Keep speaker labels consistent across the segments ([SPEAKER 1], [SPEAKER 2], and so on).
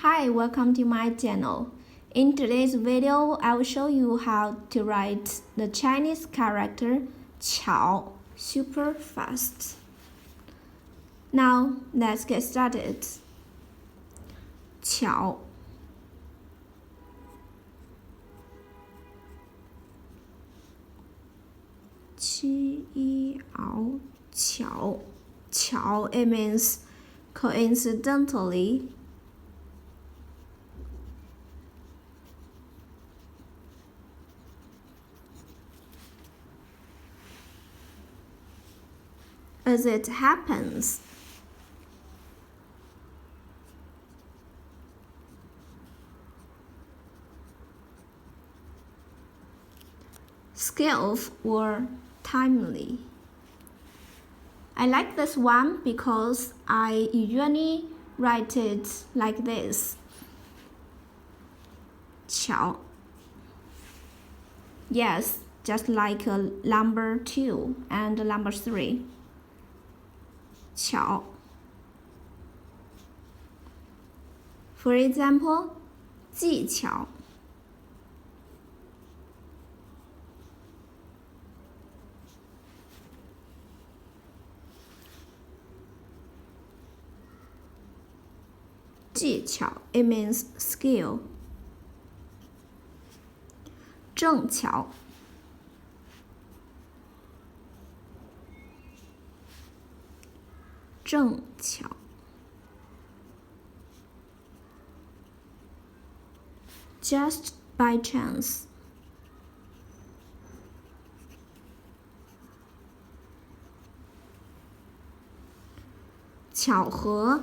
[SPEAKER 1] Hi, welcome to my channel. In today's video, I will show you how to write the Chinese character 巧 super fast. Now, let's get started. 巧 巧 巧 it means coincidentally. As it happens. Skillful or timely. I like this one because I usually write it like this. 巧 Yes, just like number 2 and number 3. 巧 For example, 技巧 技巧 it means skill. 正巧 正巧 Just by chance. 巧合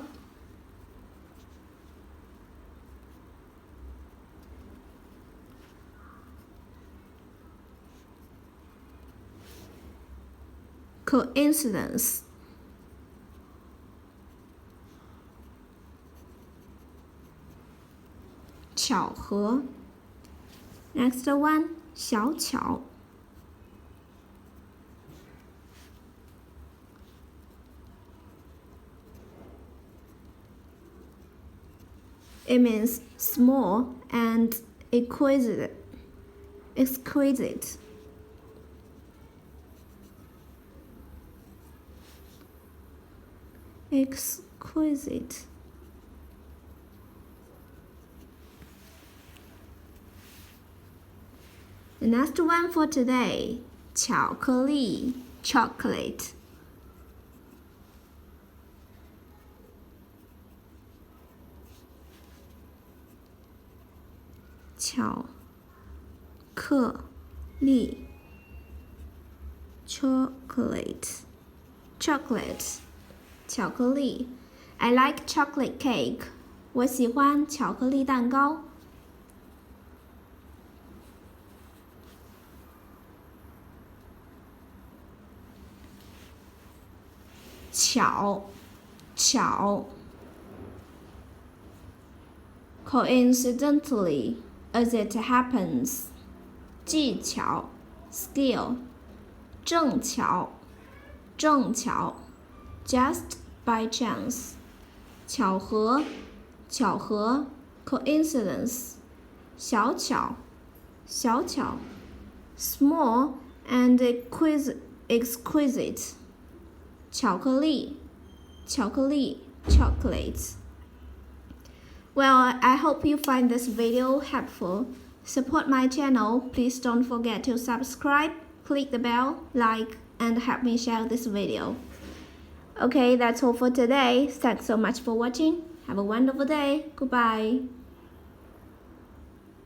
[SPEAKER 1] Coincidence. 巧合 Next one, 小巧 It means small and exquisite. Exquisite. Exquisite. The next one for today, 巧克力 chocolate. 巧克力 chocolate. Chocolate 巧克力 I like chocolate cake. 我喜欢巧克力蛋糕。巧 Coincidentally, as it happens. 技巧 skill. 正巧 Just by chance. 巧合 coincidence. 小巧 small and exquisite. 巧克力 chocolate. Well, I hope you find this video helpful. Support my channel. Please don't forget to subscribe, click the bell, like, and help me share this video. Okay, that's all for today. Thanks so much for watching. Have a wonderful day. Goodbye.